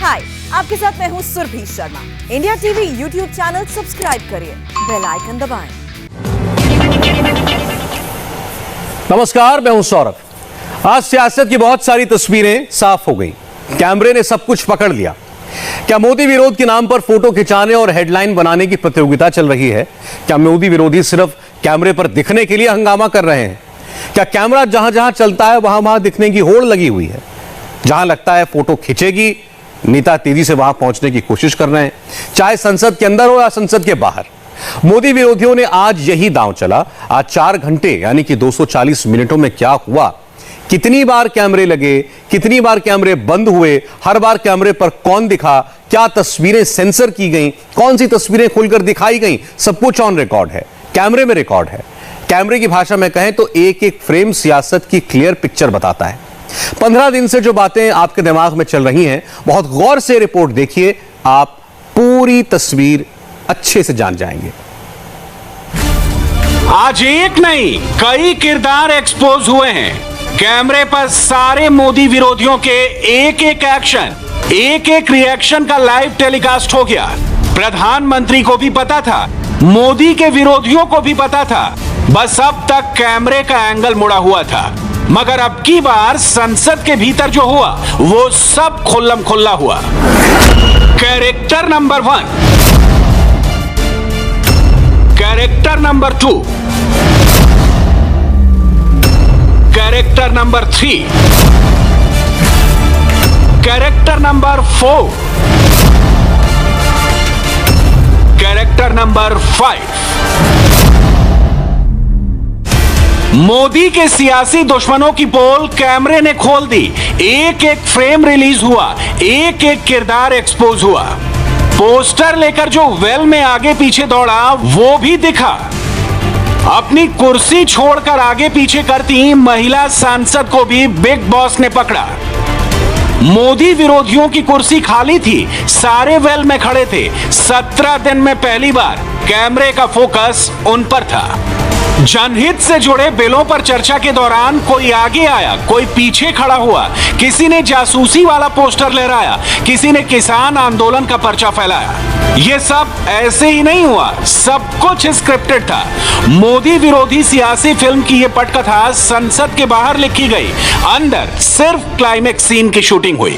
हाय, आपके साथ मैं हूँ Surabhi Sharma. India TV YouTube channel subscribe करिए, बेल आइकन दबाएं। नमस्कार, मैं हूं सौरभ। आज सियासत की बहुत सारी तस्वीरें साफ हो गई। कैमरे ने सब कुछ पकड़ लिया। क्या मोदी विरोध के नाम पर फोटो खिंचाने और हेडलाइन बनाने की प्रतियोगिता चल रही है? क्या मोदी विरोधी सिर्फ कैमरे पर दिखने के लिए हंगामा कर रहे हैं? क्या कैमरा जहां जहां चलता है वहां वहां दिखने की होड़ लगी हुई है? जहां लगता है फोटो खिंचेगी, नेता तेजी से वहां पहुंचने की कोशिश कर रहे हैं, चाहे संसद के अंदर हो या संसद के बाहर। मोदी विरोधियों ने आज यही दांव चला। आज 4 घंटे यानी कि 240 मिनटों में क्या हुआ, कितनी बार कैमरे लगे, कितनी बार कैमरे बंद हुए, हर बार कैमरे पर कौन दिखा, क्या तस्वीरें सेंसर की गई, कौन सी तस्वीरें खुलकर दिखाई गई, सब कुछ ऑन रिकॉर्ड है, कैमरे में रिकॉर्ड है। कैमरे की भाषा में कहें तो एक एक फ्रेम सियासत की क्लियर पिक्चर बताता है। 15 दिन से जो बातें आपके दिमाग में चल रही हैं, बहुत गौर से रिपोर्ट देखिए, आप पूरी तस्वीर अच्छे से जान जाएंगे। आज एक नहीं कई किरदार एक्सपोज हुए हैं। कैमरे पर सारे मोदी विरोधियों के एक एक एक्शन, एक एक रिएक्शन का लाइव टेलीकास्ट हो गया। प्रधानमंत्री को भी पता था, मोदी के विरोधियों को भी पता था, बस अब तक कैमरे का एंगल मुड़ा हुआ था। मगर अब की बार संसद के भीतर जो हुआ वो सब खुल्लम खुल्ला हुआ। Character number 1, character number 2, character number 3, character number 4, character number 5। Modi के सियासी दुश्मनों की पोल कैमरे ने खोल दी। एक एक फ्रेम रिलीज हुआ, एक एक किरदार एक्सपोज हुआ। पोस्टर लेकर जो वेल में आगे पीछे दौड़ा वो भी दिखा। अपनी कुर्सी छोड़कर आगे पीछे करती महिला सांसद को भी बिग बॉस ने पकड़ा। मोदी विरोधियों की कुर्सी खाली थी, सारे वेल में खड़े थे। 17 दिन में पहली बार कैमरे का फोकस उन पर था। जनहित से जुड़े बिलों पर चर्चा के दौरान कोई आगे आया, कोई पीछे खड़ा हुआ, किसी ने जासूसी वाला पोस्टर लहराया, किसी ने किसान आंदोलन का पर्चा फैलाया। यह सब ऐसे ही नहीं हुआ, सब कुछ स्क्रिप्टेड था। मोदी विरोधी सियासी फिल्म की यह पटकथा संसद के बाहर लिखी गई, अंदर सिर्फ क्लाइमेक्स सीन की शूटिंग हुई।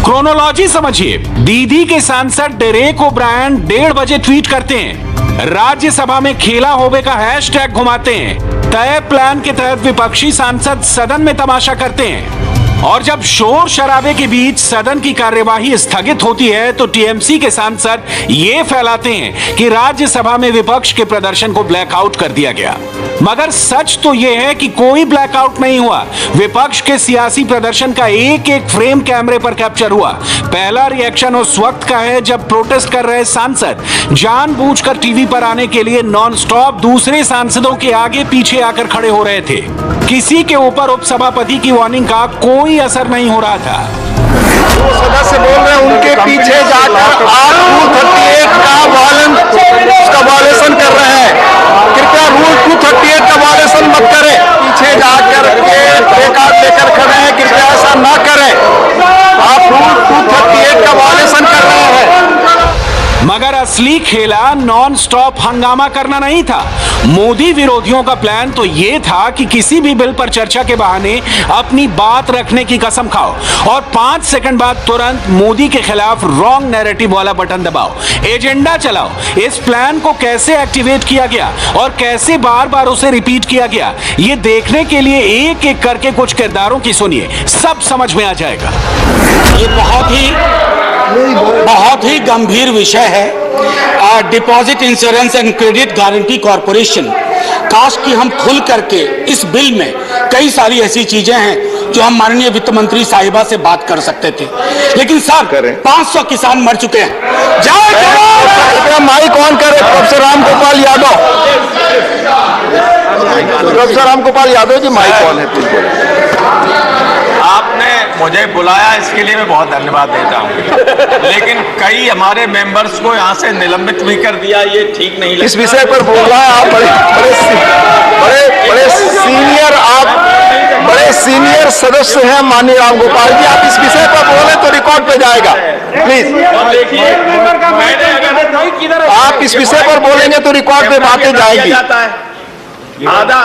क्रोनोलॉजी समझिए। दीदी के सांसद डेरेक ओब्रायन 1:30 बजे ट्वीट करते हैं, राज्यसभा में खेला होबे का हैशटैग घुमाते हैं। तय प्लान के तहत विपक्षी सांसद सदन में तमाशा करते हैं और जब शोर शराबे के बीच सदन की कार्यवाही स्थगित होती है तो टीएमसी के सांसद ये फैलाते हैं कि राज्यसभा में विपक्ष के प्रदर्शन को ब्लैकआउट कर दिया गया। मगर सच तो यह है कि कोई ब्लैकआउट नहीं हुआ। विपक्ष के सियासी प्रदर्शन का एक एक फ्रेम कैमरे पर कैप्चर हुआ। पहला रिएक्शन उस वक्त का है जब प्रोटेस्ट कर रहे सांसद जानबूझकर टीवी पर आने के लिए नॉन स्टॉप दूसरे सांसदों के आगे पीछे आकर खड़े हो रहे थे। किसी के ऊपर उपसभापति की वार्निंग का कोई असर नहीं हो रहा था। जो सदस्य बोल रहे हैं उनके पीछे जाकर रूल 38 का वायलेशन कर रहे हैं। कृपया रूल 238 का वायलेशन मत करें। पीछे जाकर के प्लेकार्ड लेकर खड़े हैं, कृपया ऐसा ना करें। आप रूल 238 का वायलेशन कर रहे हैं। मगर असली खेला नॉन स्टॉप हंगामा करना नहीं था। मोदी विरोधियों का प्लान तो यह था कि किसी भी बिल पर चर्चा के बहाने अपनी बात रखने की कसम खाओ और 5 सेकंड बाद तुरंत मोदी के खिलाफ रॉन्ग नैरेटिव वाला बटन दबाओ, एजेंडा चलाओ। इस प्लान को कैसे एक्टिवेट किया गया और कैसे बार बार उसे रिपीट किया गया, यह देखने के लिए एक एक करके कुछ किरदारों की सुनिए, सब समझ में आ जाएगा। ये बहुत ही गंभीर विषय है। Deposit insurance and credit guarantee corporation, काश कि हम खुल करके इस बिल में कई सारी ऐसी चीजें हैं जो हम माननीय वित्त मंत्री साहिबा से बात कर सकते थे, लेकिन सर 500 किसान मर चुके हैं। माइक ऑन करें। Professor Ramgopal Yadav, professor Ramgopal Yadav ji, mic on है। आपने मुझे बुलाया, इसके लिए मैं बहुत धन्यवाद देता हूँ, लेकिन कई हमारे मेंबर्स को यहाँ से निलंबित भी कर दिया, ये ठीक नहीं लगता। इस विषय पर बोल रहा है आप, बड़े सीनियर आप बड़े सीनियर सदस्य हैं माननीय राम गोपाल जी, आप इस विषय पर बोले तो रिकॉर्ड पे जाएगा, प्लीज। आप इस विषय पर बोलेंगे तो रिकॉर्ड पे बातें जाएगी। आधा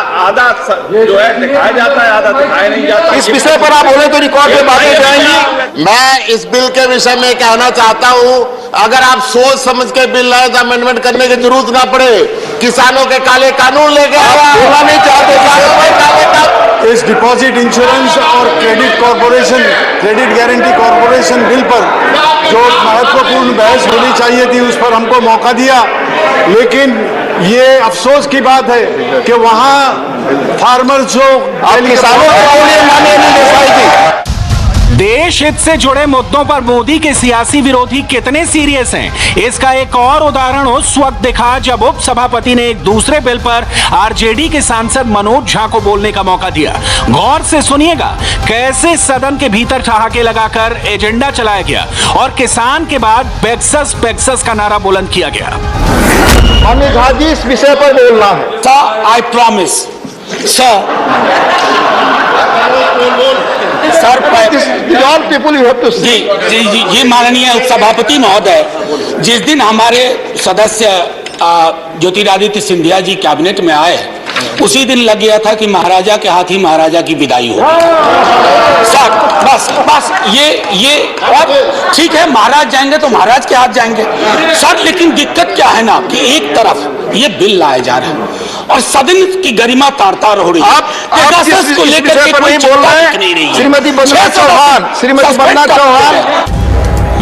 जो है दिखाया जाता है, आधा दिखाया नहीं जाता। इस विषय पर आप बोले तो रिकॉर्ड पे बातें जाएंगी। मैं इस बिल के विषय में कहना चाहता हूं, अगर आप सोच समझ के बिल लाए तो अमेंडमेंट करने की जरूरत ना पड़े। किसानों के काले कानून लेके बोलना नहीं चाहते इस डिपॉजिट इंश्योरेंस और credit corporation, credit guarantee corporation bill पर जो महत्वपूर्ण बहस होनी चाहिए थी उस पर हमको मौका दिया, लेकिन ये अफसोस की बात है कि वहां फार्मर जो किसानों को मान्य नहीं दे पाएगी। देश हित से जुड़े मुद्दों पर मोदी के सियासी विरोधी कितने सीरियस हैं, इसका एक और उदाहरण उस वक्त दिखा जब उप सभापति ने एक दूसरे बिल पर आरजेडी के सांसद मनोज झा को बोलने का मौका दिया। गौर से सुनिएगा कैसे सदन के भीतर ठहाके लगाकर एजेंडा चलाया गया और किसान के बाद पेक्सस पेक्सस का नारा बुलंद किया गया। माननीय झा जी, इस विषय पर बोलना है। Sir, I promise sir people you have to जी जी जी जी माननीय उपसभापति महोदय, जिस दिन हमारे सदस्य ज्योतिरादित्य सिंधिया जी कैबिनेट में आए उसी दिन लग गया था कि महाराजा के हाथ ही महाराजा की विदाई हो। सर बस ये और ठीक है, महाराज जाएंगे तो महाराज के हाथ जाएंगे सर, लेकिन दिक्कत क्या है ना कि एक तरफ ये बिल लाया जा रहा है और सदन की गरिमा तार-तार हो रही है। आप को लेकर नहीं बोल रहे हैं। श्रीमती वंदना चौहान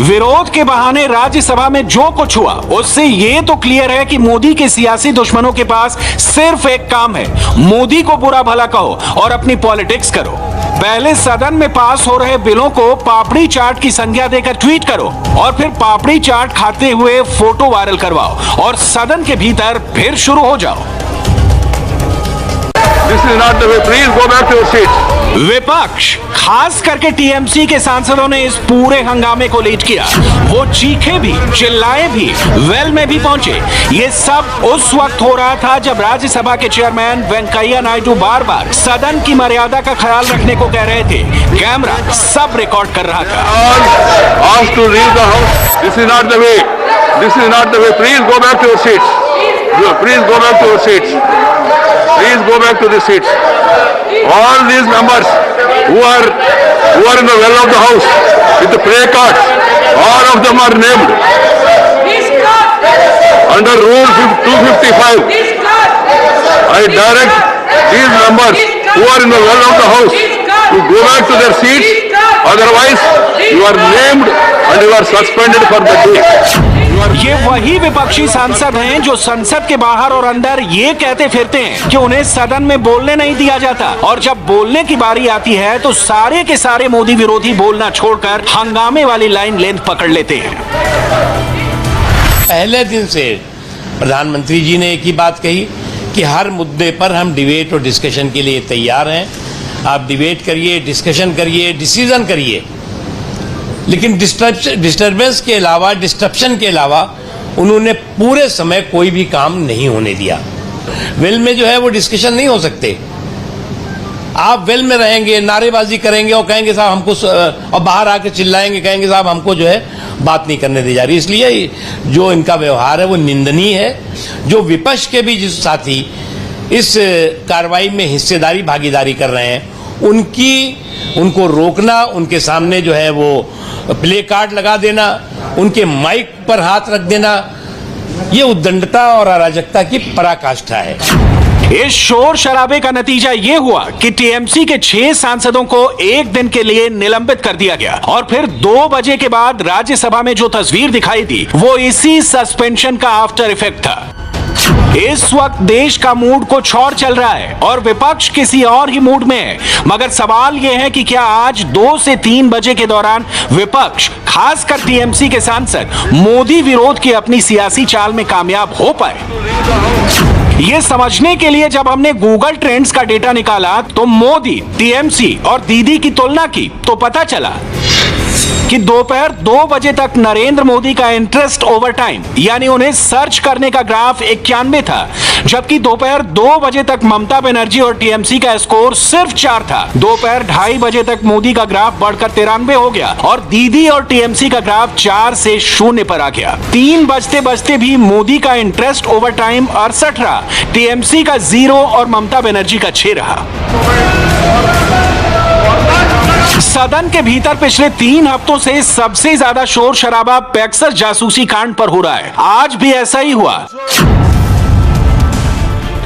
विरोध के बहाने राज्यसभा में जो कुछ हुआ उससे ये तो क्लियर है कि मोदी के सियासी दुश्मनों के पास सिर्फ एक काम है, मोदी को बुरा भला कहो और अपनी पॉलिटिक्स करो। पहले सदन में पास हो रहे बिलों को पापड़ी चाट की संज्ञा देकर ट्वीट करो और फिर पापड़ी चाट खाते हुए फोटो वायरल करवाओ और सदन के भीतर फिर शुरू हो जाओ। This is not the way. Please go back to your seats. विपक्ष खास करके टीएमसी के सांसदों ने इस पूरे हंगामे को लीड किया। वो चीखे भी, चिल्लाए भी, वेल में भी पहुंचे। ये सब उस वक्त हो रहा था जब राज्यसभा के चेयरमैन वेंकैया नायडू बार बार सदन की मर्यादा का ख्याल रखने को कह रहे थे। कैमरा सब रिकॉर्ड कर रहा था। Asked to leave the house. This is not the way. This is not the way. Please go back to your seats. Please go back to your seats. Please go back to the seats. All these members who are in the well of the house with the play cards, all of them are named under Rule 255. I direct these members who are in the well of the house to go back to their seats. Otherwise, you are named and you are suspended for the day. ये वही विपक्षी सांसद हैं जो संसद के बाहर और अंदर ये कहते फिरते हैं कि उन्हें सदन में बोलने नहीं दिया जाता और जब बोलने की बारी आती है तो सारे के सारे मोदी विरोधी बोलना छोड़कर हंगामे वाली लाइन लेंथ पकड़ लेते हैं। पहले दिन से प्रधानमंत्री जी ने एक ही बात कही कि हर मुद्दे पर हम डिबेट और डिस्कशन के लिए तैयार हैं। आप डिबेट करिए, डिस्कशन करिए, डिसीजन करिए, लेकिन डिस्टर्बेंस के अलावा, डिस्ट्रप्शन के अलावा उन्होंने पूरे समय कोई भी काम नहीं होने दिया। वेल में जो है वो डिस्कशन नहीं हो सकते। आप वेल में रहेंगे, नारेबाजी करेंगे और कहेंगे साहब हमको, और बाहर आके चिल्लाएंगे, कहेंगे साहब हमको जो है बात नहीं करने दी जा रही। इसलिए जो इनका व्यवहार है वो निंदनीय है। जो विपक्ष के भी जिस साथी इस कार्रवाई में हिस्सेदारी, भागीदारी कर रहे हैं, उनको रोकना, उनके सामने जो है वो प्ले कार्ड लगा देना, उनके माइक पर हाथ रख देना, ये उद्दंडता और अराजकता की पराकाष्ठा है। इस शोर शराबे का नतीजा ये हुआ कि टीएमसी के 6 सांसदों को एक दिन के लिए निलंबित कर दिया गया और फिर 2 बजे के बाद राज्यसभा में जो तस्वीर दिखाई दी वो इसी सस्पेंशन का आफ्टर इफेक्ट था। इस वक्त देश का मूड कुछ और चल रहा है और विपक्ष किसी और ही मूड में है, मगर सवाल यह है कि क्या आज 2 से 3 बजे के दौरान विपक्ष, खासकर टीएमसी के सांसद, मोदी विरोध की अपनी सियासी चाल में कामयाब हो पाए। ये समझने के लिए जब हमने गूगल ट्रेंड्स का डेटा निकाला तो मोदी, टीएमसी और दीदी की तुलना की तो पता चला कि दोपहर 2 बजे तक नरेंद्र मोदी का इंटरेस्ट ओवर टाइम यानी उन्हें सर्च करने का ग्राफ 91 था, जबकि दोपहर 2 बजे तक ममता बनर्जी और टीएमसी का स्कोर सिर्फ 4 था। दोपहर 2:30 बजे तक मोदी का ग्राफ बढ़कर 93 हो गया और दीदी और टीएमसी का ग्राफ 4 से 0 पर आ गया। 3 बजते बजते भी मोदी का इंटरेस्ट ओवर टाइम 68 रहा, टीएमसी का 0 और ममता बनर्जी का 6 रहा। सदन के भीतर पिछले 3 हफ्तों से सबसे ज्यादा शोर शराबा पेगासस जासूसी कांड पर हो रहा है। आज भी ऐसा ही हुआ।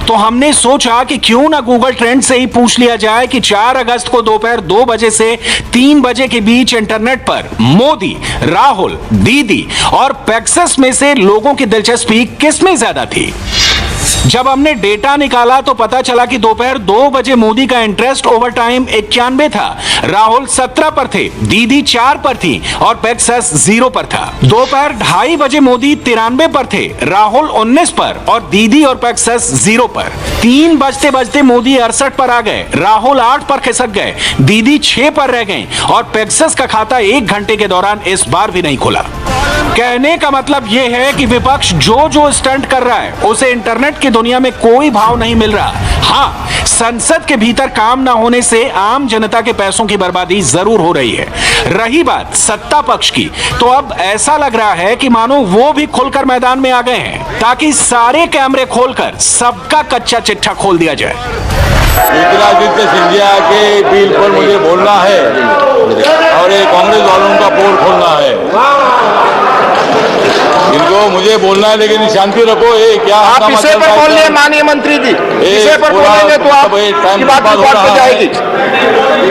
तो हमने सोचा कि क्यों ना गूगल ट्रेंड से ही पूछ लिया जाए कि 4 अगस्त को दोपहर 2 बजे से 3 बजे के बीच इंटरनेट पर मोदी, राहुल, दीदी और पेगासस में से लोगों की दिलचस्पी किसमें ज्यादा थी। जब हमने डेटा निकाला तो पता चला कि दोपहर 2 बजे मोदी का इंटरेस्ट ओवर टाइम 91 था, राहुल 17 पर थे, दीदी 4 पर थी और पेगासस 0 पर था। दोपहर 2:30 बजे मोदी 93 पर थे, राहुल 19 पर और दीदी और पेगासस 0 पर। 3 बजते बजते मोदी 68 पर आ गए, राहुल 8 पर खिसक गए, दीदी 6 पर रह गए और पेगासस का खाता 1 घंटे के दौरान इस बार भी नहीं खुला। कहने का मतलब यह है कि विपक्ष जो स्टंट कर रहा है उसे इंटरनेट की दुनिया में कोई भाव नहीं मिल रहा। हाँ, संसद के भीतर काम ना होने से आम जनता के पैसों की बर्बादी जरूर हो रही है। रही बात सत्ता पक्ष की, तो अब ऐसा लग रहा है कि मानो वो भी खुलकर मैदान में आ गए हैं ताकि सारे कैमरे खोलकर सबका कच्चा चिट्ठा खोल दिया जाए। ज्योतिरादित्य सिंधिया के बिल पर मुझे बोलना है और ये कांग्रेस वालों का पोल खोलना है। इनको मुझे बोलना है लेकिन शांति रखो। ये क्या आप विषय पर बोल रहे माननीय मंत्री जी, विषय पर बोलेंगे तो आप की बात रिकॉर्ड हो जाएगी।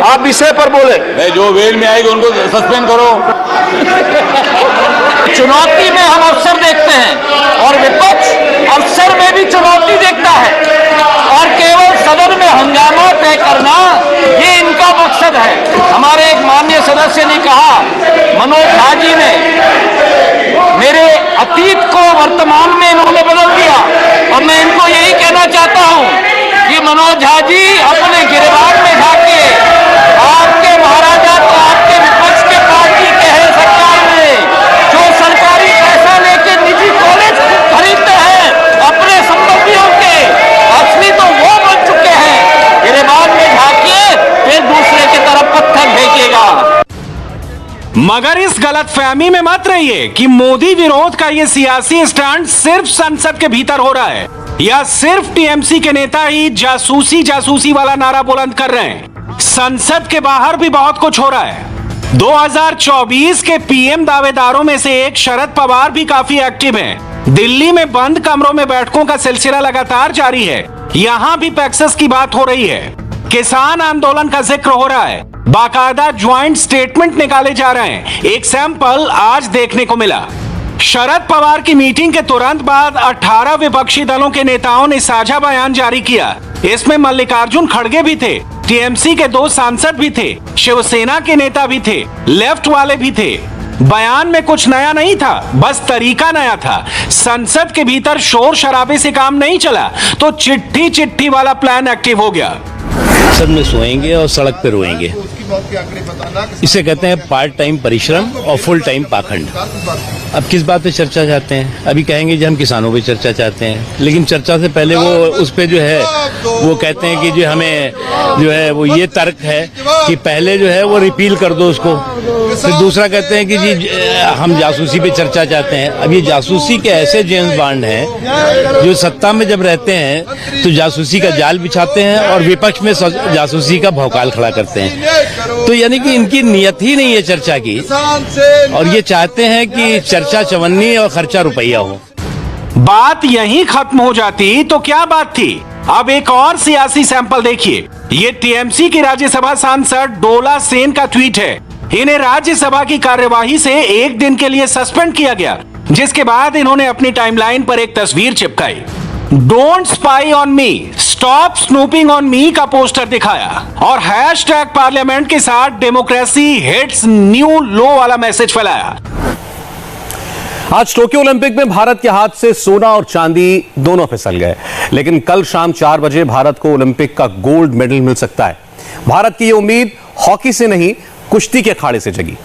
आप विषय पर बोले, नहीं जो वेल में आएगी उनको सस्पेंड करो। चुनौती में हम अवसर देखते हैं और विपक्ष अवसर में भी चुनौती देखता है और केवल सदन में हंगामा तय करना ये इनका मकसद है। हमारे एक माननीय सदस्य ने कहा, मनोज झा जी ने मेरे अतीत को वर्तमान में इन्होंने बदल दिया और मैं इनको यही कहना चाहता हूं कि मनोज झा जी अपने गिरबान में जाके आपके महाराजा तो आपके विपक्ष के पार्टी के हैं सरकार में, जो सरकारी पैसा लेके निजी कॉलेज खरीदते हैं अपने संपत्तियों के, असली तो वो बन चुके हैं। गिरबान में जाके फिर दूसरे की तरफ पत्थर फेंकेगा। मगर इस गलतफहमी में मत रहिए कि मोदी विरोध का ये सियासी स्टैंड सिर्फ संसद के भीतर हो रहा है या सिर्फ टीएमसी के नेता ही जासूसी वाला नारा बुलंद कर रहे हैं। संसद के बाहर भी बहुत कुछ हो रहा है। 2024 के पीएम दावेदारों में से एक शरद पवार भी काफी एक्टिव हैं। दिल्ली में बंद कमरों में बैठकों का सिलसिला लगातार जारी है। यहां भी पेगासस की बात हो रही है, किसान आंदोलन का जिक्र हो रहा है, बाकायदा ज्वाइंट स्टेटमेंट निकाले जा रहे हैं। एक सैंपल आज देखने को मिला। शरद पवार की मीटिंग के तुरंत बाद 18 विपक्षी दलों के नेताओं ने साझा बयान जारी किया। इसमें मल्लिकार्जुन खड़गे भी थे, टीएमसी के 2 सांसद भी थे, शिवसेना के नेता भी थे, लेफ्ट वाले भी थे। बयान में कुछ नया नहीं था, बस तरीका नया था। संसद के भीतर शोर शराबे से काम नहीं चला तो चिट्ठी वाला प्लान एक्टिव हो गया। संसद में सोएंगे और सड़क पे रोएंगे। इसे कहते हैं पार्ट टाइम परिश्रम और फुल टाइम पाखंड। अब किस बात पे चर्चा चाहते हैं? अभी कहेंगे कि हम किसानों पे चर्चा चाहते हैं, लेकिन चर्चा से पहले वो उस पे जो है वो कहते हैं कि जो हमें जो है वो ये तर्क है कि पहले जो है वो रिपील कर दो उसको। फिर दूसरा कहते हैं कि जी हम जासूसी पे चर्चा चाहते हैं। अब ये जासूसी के ऐसे जेम्स बॉन्ड हैं जो सत्ता में जब रहते हैं तो जासूसी का जाल बिछाते हैं और विपक्ष में जासूसी का भौकाल खड़ा करते हैं। तो यानी कि इनकी नियत ही नहीं है चर्चा की और ये चाहते हैं कि चर्चा चवन्नी और खर्चा रुपया हो। बात यहीं खत्म हो जाती तो क्या बात थी। अब एक और सियासी सैंपल देखिए। ये टीएमसी की राज्यसभा सांसद डोला सेन का ट्वीट है। इन्हें राज्यसभा की कार्यवाही से 1 दिन के लिए सस्पेंड किया गया, जिसके बाद इन्होंने अपनी टाइमलाइन पर एक तस्वीर चिपकाई। Don't spy on me, stop snooping on me का पोस्टर दिखाया और हैशटैग पार्लियामेंट के साथ डेमोक्रेसी हिट्स न्यू लो वाला मैसेज फैलाया। आज टोक्यो ओलंपिक में भारत के हाथ से सोना और चांदी दोनों फिसल गए, लेकिन कल शाम 4 बजे भारत को ओलंपिक का गोल्ड मेडल मिल सकता है। भारत की यह उम्मीद हॉकी से नहीं कुश्ती के अखाड़े से जगी,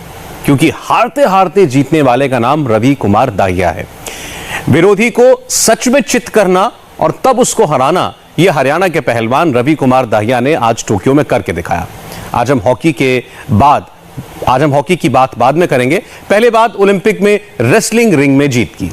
क्योंकि हारते हारते जीतने वाले का नाम रवि कुमार दाहिया है। विरोधी को सच में चित करना और तब उसको हराना, यह हरियाणा के पहलवान रवि कुमार दाहिया ने आज टोक्यो में करके दिखाया। आज हम हॉकी की बात बाद में करेंगे। पहले बात ओलंपिक में रेसलिंग रिंग में जीत की।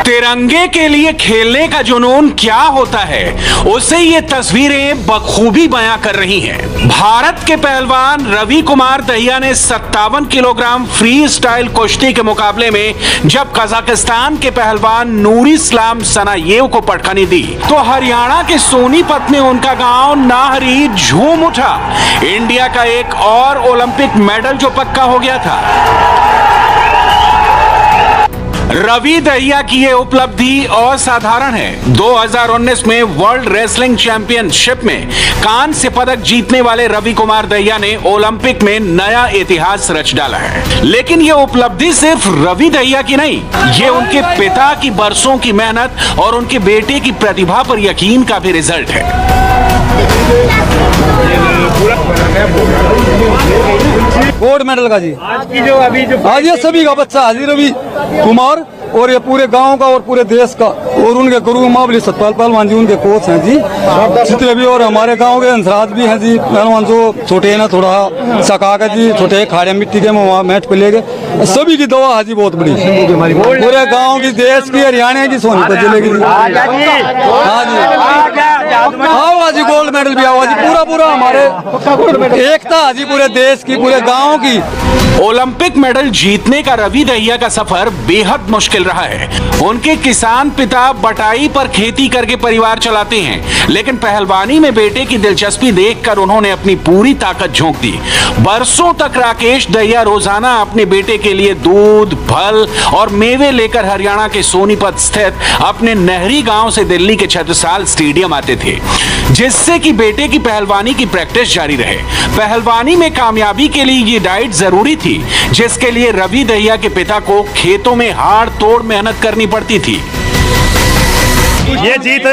तिरंगे के लिए खेलने का जुनून क्या होता है, उसे ये तस्वीरें बखूबी बयां कर रही हैं। भारत के पहलवान रवि कुमार दाहिया ने 57 किलोग्राम फ्री स्टाइल कुश्ती के मुकाबले में जब कजाकिस्तान के पहलवान नूरिस्लाम सनायेव को पटखनी दी तो हरियाणा के सोनीपत में उनका गांव नाहरी झूम उठा। इंडिया का एक और ओलंपिक मेडल जो पक्का हो गया था। रवि दाहिया की यह उपलब्धि असाधारण है। 2019 में वर्ल्ड रेसलिंग चैंपियनशिप में कांस्य पदक जीतने वाले रवि कुमार दाहिया ने ओलंपिक में नया इतिहास रच डाला है। लेकिन यह उपलब्धि सिर्फ रवि दाहिया की नहीं, ये उनके पिता की बरसों की मेहनत और उनके बेटे की प्रतिभा पर यकीन का भी रिजल्ट है। गोल्ड मेडल का जी आज ये सभी का बच्चा हाजिर रवि कुमार और ये पूरे गांव का और पूरे देश का, और उनके गुरु महाबली सतपाल पहलवान जी उनके कोच हैं जी जितने भी, और हमारे गांव के हंसराज भी हैं जी पहलवान जो छोटे हैं ना थोड़ा सका के जी छोटे खाड़े मिट्टी के वहाँ मैच पे ले गए। सभी की दवा हाजी बहुत बड़ी, पूरे गाँव की, देश की, हरियाणा की, सोनीपत जिले की। हाँ जी आओ हाजी गोल्ड मेडल भी आओ हाजी, पूरा हमारे एकता हाजी पूरे देश की, पूरे गाँव की। ओलंपिक मेडल जीतने का रवि दाहिया का सफर बेहद मुश्किल रहा है। उनके किसान पिता बटाई पर खेती करके परिवार चलाते हैं, लेकिन पहलवानी में बेटे की दिलचस्पी देखकर उन्होंने अपनी पूरी ताकत झोंक दी। बरसों तक राकेश दाहिया रोजाना अपने बेटे के लिए दूध, फल और मेवे लेकर हरियाणा के सोनीपत स्थित अपने नहरी गांव से दिल्ली के छत्रसाल स्टेडियम आते थे, जिससे कि बेटे की पहलवानी की प्रैक्टिस जारी रहे। पहलवानी में कामयाबी के लिए ये डाइट जरूरी थी, जिसके लिए रवि दाहिया के पिता को खेतों में हाड़ तोड़ मेहनत करनी पड़ती थी। ये जीत,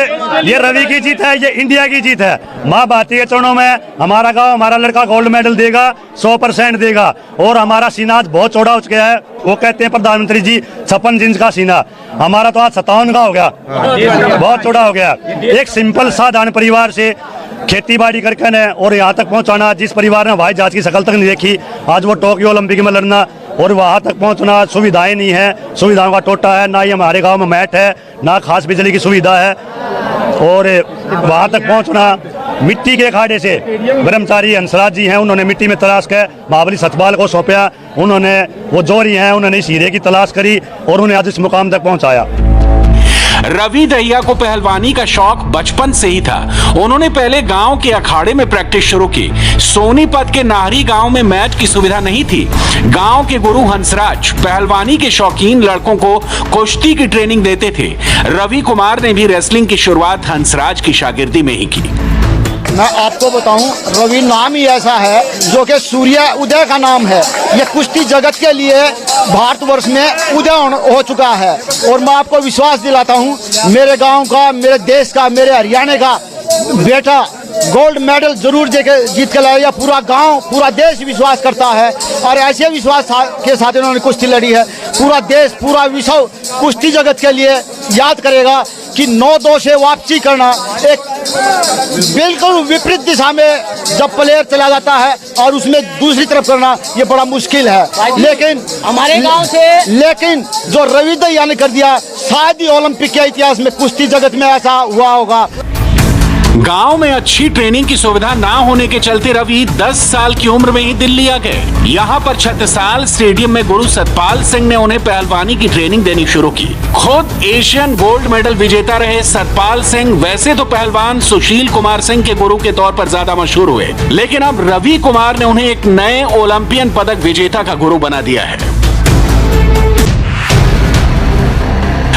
ये रवि की जीत है, ये इंडिया की जीत है। माँ भारती के चरणों में हमारा गांव, हमारा लड़का गोल्ड मेडल देगा, 100% देगा। और हमारा सीना आज बहुत चौड़ा हो गया है। वो कहते हैं प्रधानमंत्री जी 56 इंच का सीना, हमारा तो आज 57 का हो गया, बहुत चौड़ा हो गया। एक सिंपल साधारण परिवार से खेती बाड़ी करके ने और यहाँ तक पहुँचाना, जिस परिवार ने हवाई जहाज की शकल तक नहीं देखी, आज वो टोक्यो ओलंपिक में लड़ना और वहाँ तक पहुँचना, सुविधाएं नहीं है, सुविधाओं का टोटा है, ना ही हमारे गांव में मैट है, ना खास बिजली की सुविधा है। और वहाँ तक पहुँचना मिट्टी के अखाड़े से ब्रह्मचारी हंसराज जी हैं, उन्होंने मिट्टी में तलाश कर महाबली सतपाल को सौंपा। उन्होंने वो जोरी हैं, उन्होंने इस हीरे की तलाश करी और उन्हें आज इस मुकाम तक पहुँचाया। रवि दाहिया को पहलवानी का शौक बचपन से ही था। उन्होंने पहले गांव के अखाड़े में प्रैक्टिस शुरू की। सोनीपत के नाहरी गांव में मैच की सुविधा नहीं थी। गांव के गुरु हंसराज पहलवानी के शौकीन लड़कों को कुश्ती की ट्रेनिंग देते थे। रवि कुमार ने भी रेसलिंग की शुरुआत हंसराज की शागिर्दी में ही की। मैं आपको बताऊं, रवि नाम ही ऐसा है जो कि सूर्य उदय का नाम है। ये कुश्ती जगत के लिए भारतवर्ष में उदय हो चुका है। और मैं आपको विश्वास दिलाता हूं, मेरे गांव का, मेरे देश का, मेरे हरियाणा का बेटा गोल्ड मेडल जरूर जीत के लाएगा। पूरा गांव, पूरा देश विश्वास करता है और ऐसे विश्वास के साथ इन्होंने कुश्ती लड़ी है। पूरा देश, पूरा विश्व कुश्ती जगत के लिए याद करेगा कि 9-2 से वापसी करना एक बिल्कुल विपरीत दिशा में जब प्लेयर चला जाता है और उसमें दूसरी तरफ करना ये बड़ा मुश्किल है। लेकिन हमारे गांव से लेकिन जो रवि दाहिया ने कर दिया, शायद ही ओलंपिक के इतिहास में कुश्ती जगत में ऐसा हुआ होगा। गांव में अच्छी ट्रेनिंग की सुविधा ना होने के चलते रवि 10 साल की उम्र में ही दिल्ली आ गए। यहाँ पर छत्रसाल स्टेडियम में गुरु सतपाल सिंह ने उन्हें पहलवानी की ट्रेनिंग देनी शुरू की। खुद एशियन गोल्ड मेडल विजेता रहे सतपाल सिंह वैसे तो पहलवान सुशील कुमार सिंह के गुरु के तौर पर ज्यादा मशहूर हुए, लेकिन अब रवि कुमार ने उन्हें एक नए ओलंपियन पदक विजेता का गुरु बना दिया है।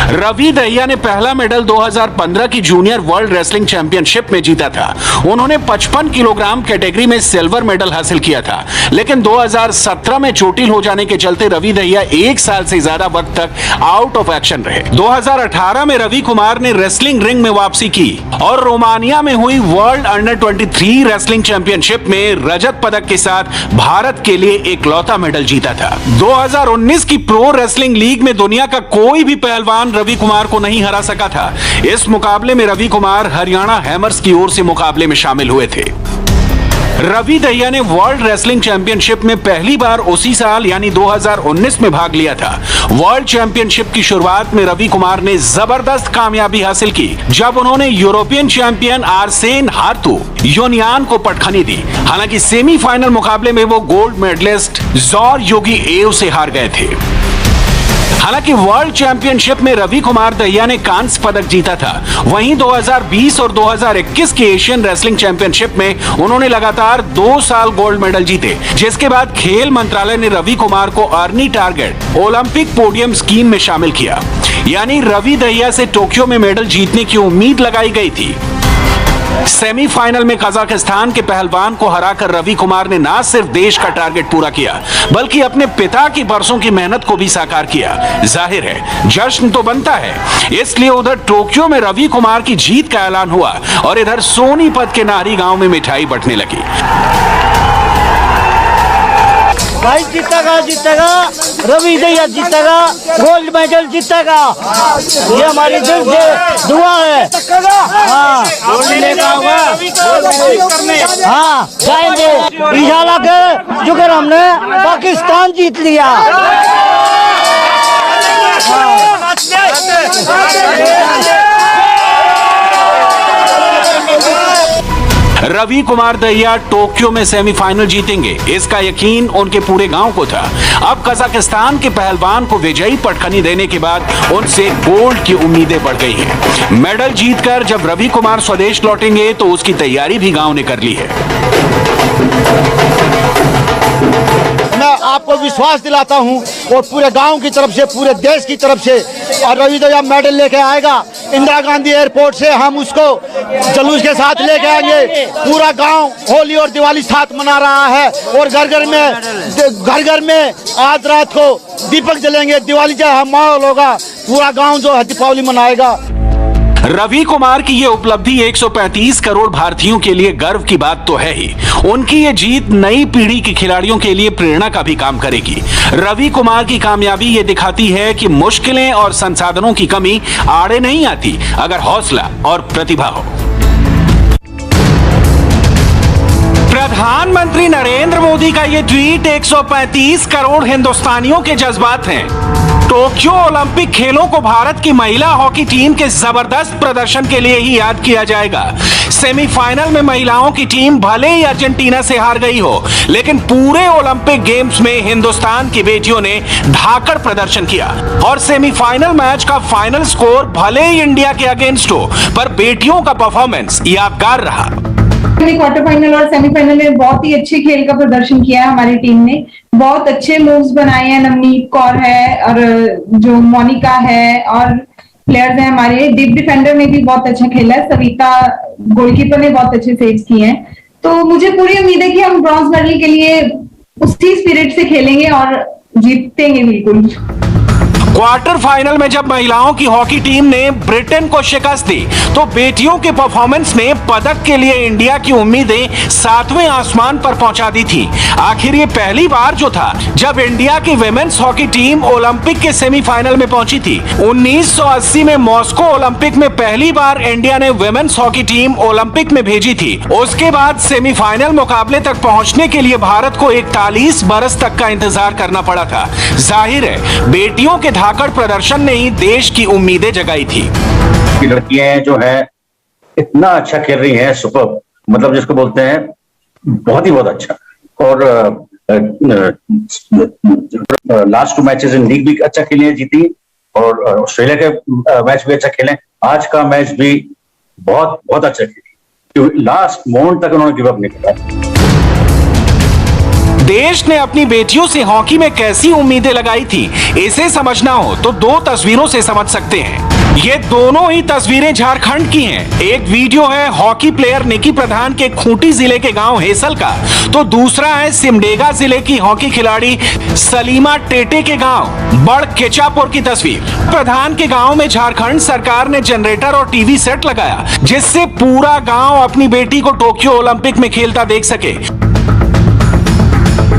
रवि दहिया ने पहला मेडल 2015 की जूनियर वर्ल्ड रेसलिंग चैंपियनशिप में जीता था। उन्होंने 55 किलोग्राम कैटेगरी में सिल्वर मेडल हासिल किया था, लेकिन 2017 में चोटिल हो जाने के चलते रवि दहिया 1 साल से ज्यादा वक्त तक आउट ऑफ एक्शन रहे। 2018 में रवि कुमार ने रेसलिंग रिंग में वापसी की और रोमानिया में हुई वर्ल्ड अंडर 23 रेसलिंग चैंपियनशिप में रजत पदक के साथ भारत के लिए इकलौता मेडल जीता था। 2019 की प्रो रेसलिंग लीग में दुनिया का कोई भी पहलवान रवि कुमार को नहीं हरा सका था। इस मुकाबले में रवि कुमार हरियाणा हैमर्स की ओर से मुकाबले में शामिल हुए थे। रवि दहिया ने वर्ल्ड रेसलिंग चैंपियनशिप में पहली बार उसी साल यानी 2019 में भाग लिया था। वर्ल्ड चैंपियनशिप की शुरुआत में रवि कुमार ने जबरदस्त कामयाबी हासिल की जब उन्होंने यूरोपियन चैंपियन आर्सेन हार्तू योनियान को पटखनी दी। हालांकि सेमीफाइनल मुकाबले में वो गोल्ड मेडलिस्ट जॉर योगी एव से हार गए थे। हालांकि वर्ल्ड चैंपियनशिप में रवि कुमार दहिया ने कांस्य पदक जीता था। वहीं 2020 और 2021 की एशियन रेसलिंग चैंपियनशिप में उन्होंने लगातार 2 साल गोल्ड मेडल जीते, जिसके बाद खेल मंत्रालय ने रवि कुमार को Arni target Olympic podium scheme में शामिल किया। यानी रवि दहिया से टोक्यो में मेडल जीतने की उम्मीद लगाई गई थी। सेमीफाइनल में कजाकिस्तान के पहलवान को हराकर रवि कुमार ने न सिर्फ देश का टारगेट पूरा किया, बल्कि अपने पिता की बरसों की मेहनत को भी साकार किया। जाहिर है जश्न तो बनता है, इसलिए उधर टोक्यो में रवि कुमार की जीत का ऐलान हुआ और इधर सोनीपत के नाहरी गांव में मिठाई बंटने लगी। भाई जीतेगा रवि दहिया जीतेगा, गोल्ड मेडल जीतेगा, ये हमारी दिल से दुआ है। हाँ जाएंगे इंशाल्लाह के जुगर हमने पाकिस्तान जीत लिया। रवि कुमार दहिया टोक्यो में सेमीफाइनल जीतेंगे, इसका यकीन उनके पूरे गांव को था। अब कजाकिस्तान के पहलवान को विजयी पटखनी देने के बाद उनसे गोल्ड की उम्मीदें बढ़ गई हैं। मेडल जीतकर जब रवि कुमार स्वदेश लौटेंगे तो उसकी तैयारी भी गांव ने कर ली है। मैं आपको विश्वास दिलाता हूं और पूरे गांव की तरफ से, पूरे देश की तरफ से, और रवि दहिया मेडल लेके आएगा। इंदिरा गांधी एयरपोर्ट से हम उसको जुलूस के साथ लेके आएंगे। पूरा गांव होली और दिवाली साथ मना रहा है और घर घर में आज रात को दीपक जलेंगे। दिवाली जैसा माहौल होगा, पूरा गांव जो है दीपावली मनाएगा। रवि कुमार की ये उपलब्धि 135 करोड़ भारतीयों के लिए गर्व की बात तो है ही। उनकी ये जीत नई पीढ़ी के खिलाड़ियों के लिए प्रेरणा का भी काम करेगी। रवि कुमार की कामयाबी ये दिखाती है कि मुश्किलें और संसाधनों की कमी आड़े नहीं आती अगर हौसला और प्रतिभा हो। प्रधानमंत्री नरेंद्र मोदी का ये ट्वीट 135 करोड़ हिंदुस्तानियों के जज्बात हैं। टोक्यो ओलंपिक खेलों को भारत की महिला हॉकी टीम के जबरदस्त प्रदर्शन के लिए ही याद किया जाएगा। सेमीफाइनल में महिलाओं की टीम भले ही अर्जेंटीना से हार गई हो, लेकिन पूरे ओलंपिक गेम्स में हिंदुस्तान की बेटियों ने धाकड़ प्रदर्शन किया और सेमीफाइनल मैच का फाइनल स्कोर भले ही इंडिया के अगेंस्ट हो, पर बेटियों का परफॉर्मेंस यादगार रहा। क्वार्टर फाइनल और सेमीफाइनल में बहुत ही अच्छे खेल का प्रदर्शन किया है हमारी टीम ने। बहुत अच्छे मूव्स बनाए हैं। नवनीत कौर है और जो मोनिका है और प्लेयर्स हैं हमारे। डीप डिफेंडर ने भी बहुत अच्छा खेला है। सविता गोलकीपर ने बहुत अच्छे सेव्स किए हैं। तो मुझे पूरी उम्मीद है कि हम ब्रॉन्ज मेडल के लिए उसी स्पिरिट से खेलेंगे और जीतेंगे बिल्कुल। क्वार्टर फाइनल में जब महिलाओं की हॉकी टीम ने ब्रिटेन को शिकस्त दी तो बेटियों के परफॉर्मेंस ने पदक के लिए इंडिया की उम्मीदें 7वें आसमान पर पहुंचा दी थी। आखिर ये पहली बार जो था जब इंडिया की विमेंस हॉकी टीम ओलंपिक के सेमीफाइनल में पहुंची थी। 1980 में मॉस्को ओलंपिक में पहली बार इंडिया ने विमेंस हॉकी टीम ओलंपिक में भेजी थी। उसके बाद सेमीफाइनल मुकाबले तक पहुंचने के लिए भारत को 41 बरस तक का इंतजार करना पड़ा था। जाहिर है बेटियों के धाकड़ प्रदर्शन ने ही देश की उम्मीदें जगाई थी। लड़कियां जो है इतना अच्छा खेल रही हैं, सुपर, मतलब जिसको बोलते हैं बहुत अच्छा। और लास्ट 2 मैचेस इन लीग भी अच्छा खेली है, जीती, और ऑस्ट्रेलिया के मैच भी अच्छा खेले। आज का मैच भी बहुत अच्छा खेली। लास्ट मोमेंट तक उन्होंने गिव अप नहीं किया। देश ने अपनी बेटियों से हॉकी में कैसी उम्मीदें लगाई थी, इसे समझना हो तो 2 तस्वीरों से समझ सकते हैं। ये दोनों ही तस्वीरें झारखंड की हैं। एक वीडियो है हॉकी प्लेयर निकी प्रधान के खूंटी जिले के गांव हेसल का, तो दूसरा है सिमडेगा जिले की हॉकी खिलाड़ी सलीमा टेटे के गांव बड़ केचापुर की तस्वीर। प्रधान के गांव में झारखंड सरकार ने जनरेटर और टीवी सेट लगाया, जिससे पूरा गांव अपनी बेटी को टोक्यो ओलंपिक में खेलता देख सके।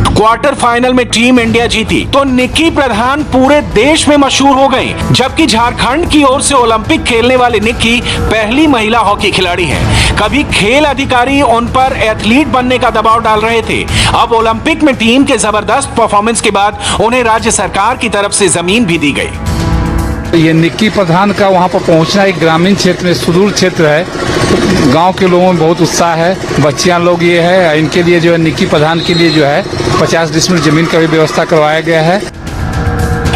क्वार्टर फाइनल में टीम इंडिया जीती तो निकी प्रधान पूरे देश में मशहूर हो गई, जबकि झारखंड की ओर से ओलंपिक खेलने वाली निकी पहली महिला हॉकी खिलाड़ी है। कभी खेल अधिकारी उन पर एथलीट बनने का दबाव डाल रहे थे, अब ओलंपिक में टीम के जबरदस्त परफॉर्मेंस के बाद उन्हें राज्य सरकार की तरफ से जमीन भी दी गई। ये निक्की प्रधान का वहाँ पर पहुँचना एक ग्रामीण क्षेत्र में सुदूर क्षेत्र है, तो गांव के लोगों में बहुत उत्साह है। बच्चियां लोग ये है, इनके लिए जो है निक्की प्रधान के लिए जो है 50 डिसमिल जमीन का भी व्यवस्था करवाया गया है।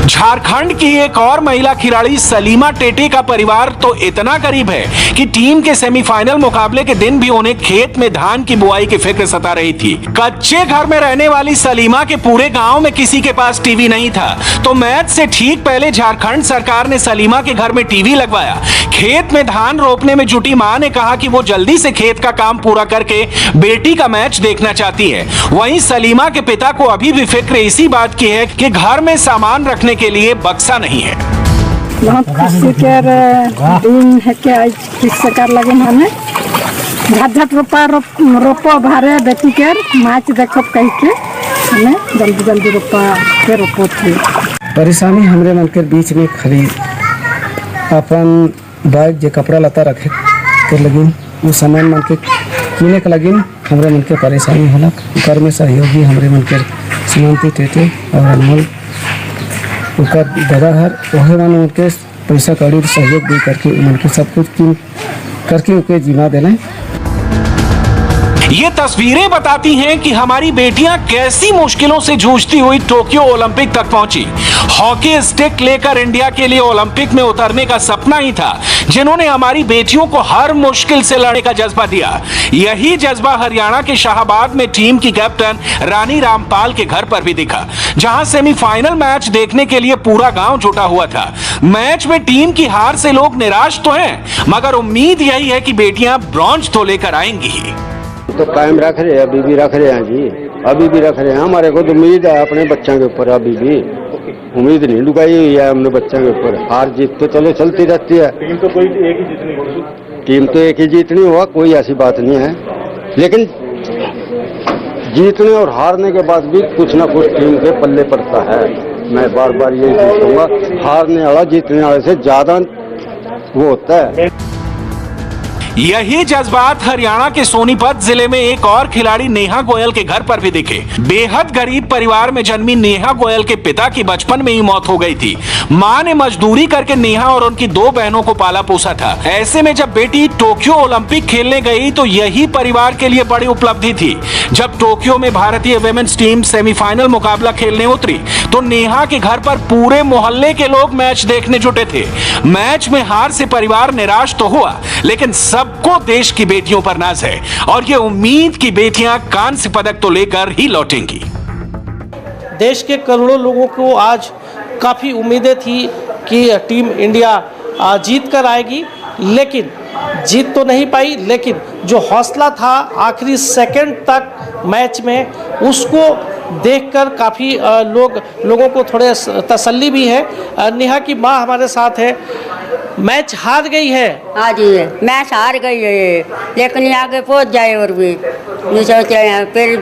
झारखंड की एक और महिला खिलाड़ी सलीमा टेटे का परिवार तो इतना करीब है कि टीम के सेमीफाइनल मुकाबले के दिन भी उन्हें खेत में धान की बुआई की फिक्र सता रही थी। कच्चे घर में रहने वाली सलीमा के पूरे गांव में किसी के पास टीवी नहीं था, तो मैच से ठीक पहले झारखंड सरकार ने सलीमा के घर में टीवी लगवाया। खेत में धान रोपने में जुटी मां ने कहा कि वो जल्दी से खेत का काम पूरा करके बेटी का मैच देखना चाहती है। वहीं सलीमा के पिता को अभी भी फिक्र इसी बात की है कि घर में सामान रखने के लिए बक्सा नहीं है। बहुत खुशी के दिन है कि आज सरकार लगे हमें झट रोपो भारे बेटी के मैच देखो कह के हमें जल्दी जल्दी रोपो थे। परेशानी हमरे मन के बीच में खड़ी अपन बैग जो कपड़ा लता रखे के लगी वो सामान मन के किने के लगी हमरे मन के परेशानी होला। घर में सहयोगी हमरे मन के सीमांती टेटे और अनमोल उनका दादा घर वही मन उनके पैसा कौड़ी सहयोग दे करके उनके सब कुछ करके उनके जीवा देना। ये तस्वीरें बताती हैं कि हमारी बेटियां कैसी मुश्किलों से जूझती हुई टोक्यो ओलंपिक तक पहुंची। हॉकी स्टिक लेकर इंडिया के लिए ओलंपिक में उतरने का सपना ही था, जिन्होंने हमारी बेटियों को हर मुश्किल से लड़ने का जज्बा दिया। यही जज्बा हरियाणा के शाहबाद में टीम की कैप्टन रानी रामपाल के घर पर भी दिखा, जहां सेमीफाइनल मैच देखने के लिए पूरा गांव जुटा हुआ था। मैच में टीम की हार से लोग निराश तो हैं, मगर उम्मीद यही है कि बेटियां ब्रॉन्ज तो लेकर आएंगी ही। तो कायम रख रहे हैं, अभी भी रख रहे हैं जी, अभी भी रख रहे हैं। हमारे को तो उम्मीद है अपने बच्चों के ऊपर, अभी भी उम्मीद नहीं लुकाई हुई है हमने बच्चों के ऊपर। हार जीत तो चलो चलती रहती है। टीम तो कोई एक ही जीतनी होगी, टीम तो एक ही जीतनी हुआ, कोई ऐसी बात नहीं है। लेकिन जीतने और हारने के बाद भी कुछ ना कुछ टीम के पल्ले पड़ता है। मैं बार बार यही पूछूंगा, हारने वाला जीतने वाले से ज्यादा वो होता है। यही जज्बात हरियाणा के सोनीपत जिले में एक और खिलाड़ी नेहा गोयल के घर पर भी दिखे। बेहद गरीब परिवार में जन्मी नेहा गोयल के पिता की बचपन में ही मौत हो गई थी। मां ने मजदूरी करके नेहा और उनकी 2 बहनों को पाला पोसा था। ऐसे में जब बेटी टोक्यो ओलंपिक खेलने गई तो यही परिवार के लिए बड़ी उपलब्धि थी। जब टोक्यो में भारतीय वुमेन्स टीम सेमीफाइनल मुकाबला खेलने उतरी तो नेहा के घर पर पूरे मोहल्ले के लोग मैच देखने जुटे थे। मैच में हार से परिवार निराश तो हुआ, लेकिन सबको देश की बेटियों पर नाज है और ये उम्मीद की बेटियां कांस्य पदक तो लेकर ही लौटेंगी। देश के करोड़ों लोगों को आज काफ़ी उम्मीदें थी कि टीम इंडिया जीत कर आएगी, लेकिन जीत तो नहीं पाई। लेकिन जो हौसला था आखिरी सेकंड तक मैच में, उसको देखकर काफ़ी लोगों को थोड़े तसल्ली भी है। नेहा की माँ हमारे साथ है। मैच हार गई है। हाँ जी, मैच हार गई है, लेकिन आगे पहुंच जाए और भी नहीं सोच रहे हैं। फिर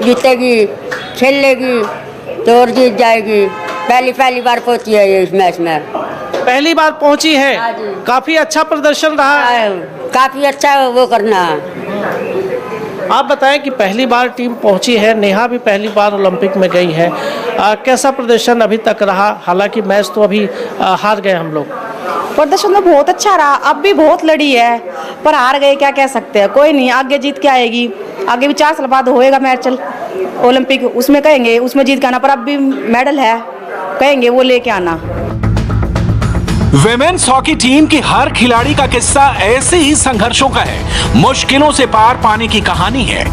जीतेगी, खेल लेगी तो और जीत जाएगी। पहली बार पहुंची है ये इस मैच में, पहली बार पहुंची है। काफ़ी अच्छा प्रदर्शन रहा है, काफ़ी अच्छा वो करना। आप बताएं कि पहली बार टीम पहुंची है, नेहा भी पहली बार ओलंपिक में गई है। कैसा प्रदर्शन अभी तक रहा? हालांकि मैच तो अभी हार गए हम लोग। प्रदर्शन तो बहुत अच्छा रहा, अब भी बहुत लड़ी है, पर हार गए, क्या कह सकते हैं। कोई नहीं, आगे जीत के आएगी। आगे भी 4 साल बाद होएगा मैच चल ओलंपिक, उसमें कहेंगे उसमें जीत के आना, पर अब भी मेडल है, कहेंगे वो लेके आना। विमेन्स हॉकी टीम की हर खिलाड़ी का किस्सा ऐसे ही संघर्षों का है, मुश्किलों से पार पाने की कहानी है,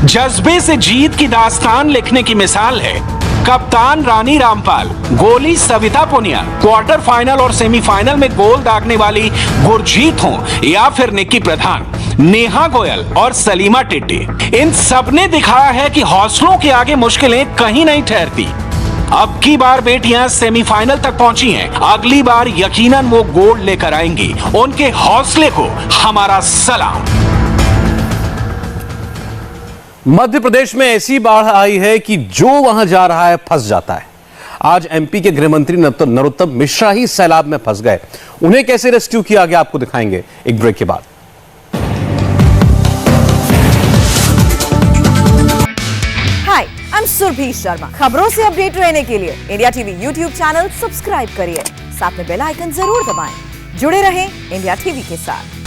जज्बे से जीत की दास्तान लिखने की मिसाल है। कप्तान रानी रामपाल, गोली सविता पुनिया, क्वार्टर फाइनल और सेमीफाइनल में गोल दागने वाली गुरजीत हो या फिर निक्की प्रधान, नेहा गोयल और सलीमा टिड्डी, इन सबने दिखाया है कि हौसलों के आगे मुश्किलें कहीं नहीं ठहरती। अब की बार बेटियां सेमीफाइनल तक पहुंची हैं, अगली बार यकीनन वो गोल्ड लेकर आएंगी। उनके हौसले को हमारा सलाम। मध्य प्रदेश में ऐसी बाढ़ आई है कि जो वहां जा रहा है फंस जाता है। आज एमपी के गृह मंत्री नरोत्तम मिश्रा ही सैलाब में फंस गए। उन्हें कैसे रेस्क्यू किया गया आपको दिखाएंगे एक ब्रेक के बाद। हाय, आई एम सुरभि शर्मा। खबरों से अपडेट रहने के लिए India TV YouTube channel subscribe करिए, साथ में बेल आइकन जरूर दबाएं। जुड़े रहें इंडिया टीवी के साथ।